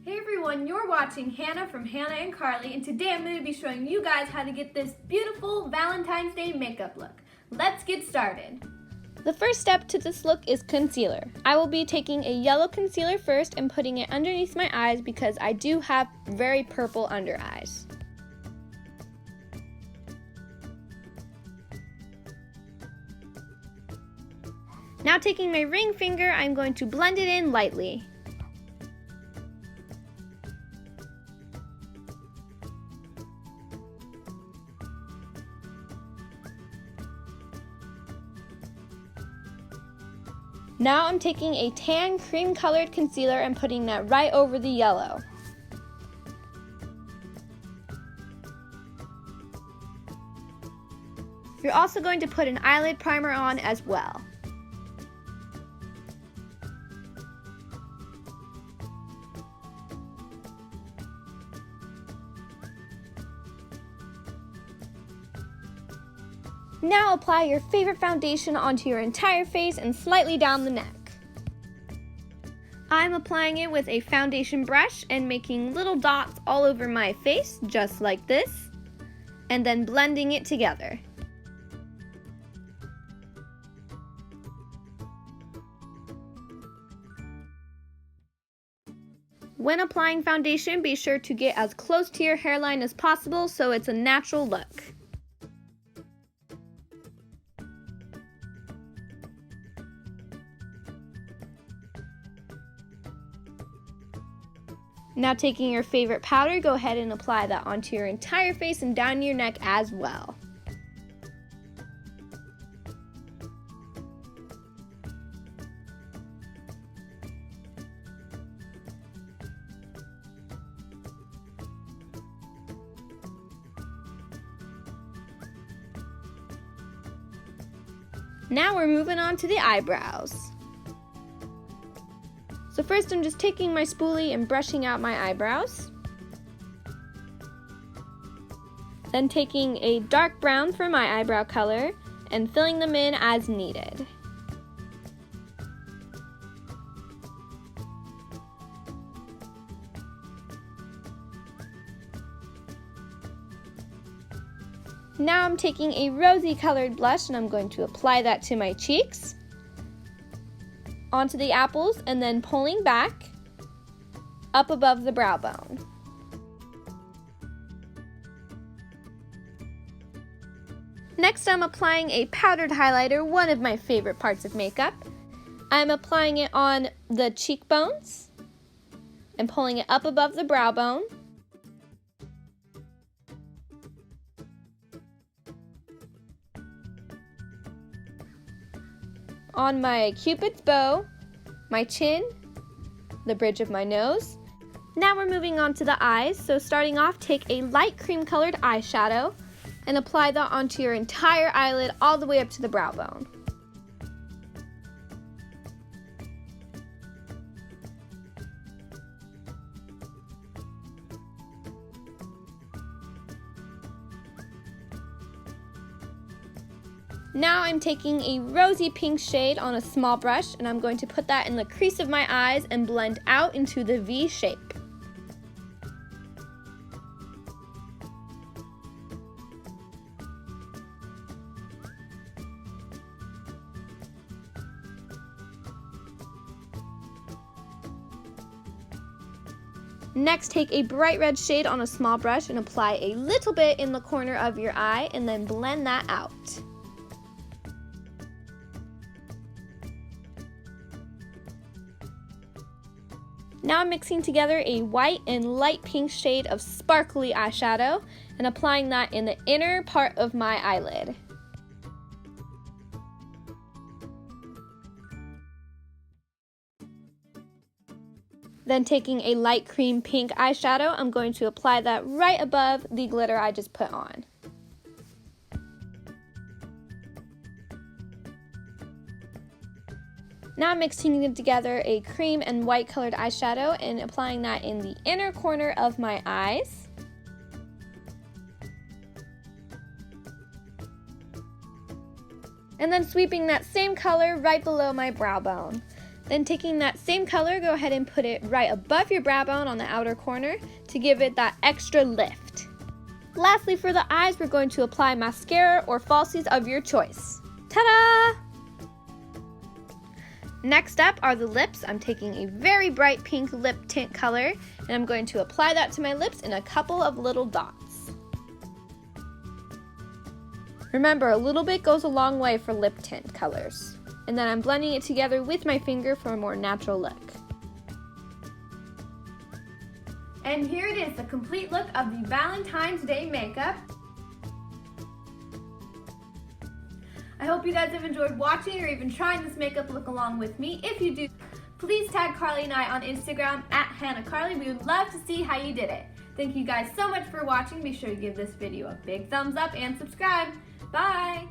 Hey everyone, you're watching Hannah from Hannah and Carlei, and today I'm going to be showing you guys how to get this beautiful Valentine's Day makeup look. Let's get started. The first step to this look is concealer. I will be taking a yellow concealer first and putting it underneath my eyes because I do have very purple under eyes. Now taking my ring finger, I'm going to blend it in lightly. Now I'm taking a tan cream colored concealer and putting that right over the yellow. You're also going to put an eyelid primer on as well. Now apply your favorite foundation onto your entire face and slightly down the neck. I'm applying it with a foundation brush and making little dots all over my face, just like this, and then blending it together. When applying foundation, be sure to get as close to your hairline as possible so it's a natural look. Now taking your favorite powder, go ahead and apply that onto your entire face and down your neck as well. Now we're moving on to the eyebrows. So first I'm just taking my spoolie and brushing out my eyebrows. Then taking a dark brown for my eyebrow color and filling them in as needed. Now I'm taking a rosy colored blush and I'm going to apply that to my cheeks, onto the apples, and then pulling back up above the brow bone. Next, I'm applying a powdered highlighter, one of my favorite parts of makeup. I'm applying it on the cheekbones and pulling it up above the brow bone. On my Cupid's bow, my chin, the bridge of my nose. Now we're moving on to the eyes, so starting off, take a light cream colored eyeshadow and apply that onto your entire eyelid all the way up to the brow bone. Now I'm taking a rosy pink shade on a small brush and I'm going to put that in the crease of my eyes and blend out into the V shape. Next, take a bright red shade on a small brush and apply a little bit in the corner of your eye and then blend that out. Now I'm mixing together a white and light pink shade of sparkly eyeshadow and applying that in the inner part of my eyelid. Then taking a light cream pink eyeshadow, I'm going to apply that right above the glitter I just put on. Now I'm mixing together a cream and white colored eyeshadow and applying that in the inner corner of my eyes. And then sweeping that same color right below my brow bone. Then taking that same color, go ahead and put it right above your brow bone on the outer corner to give it that extra lift. Lastly, for the eyes, we're going to apply mascara or falsies of your choice. Ta-da! Next up are the lips. I'm taking a very bright pink lip tint color, and I'm going to apply that to my lips in a couple of little dots. Remember, a little bit goes a long way for lip tint colors. And then I'm blending it together with my finger for a more natural look. And here it is, the complete look of the Valentine's Day makeup. I hope you guys have enjoyed watching or even trying this makeup look along with me. If you do, please tag Carlei and I on Instagram at HannahCarlei. We would love to see how you did it. Thank you guys so much for watching. Be sure to give this video a big thumbs up and subscribe. Bye!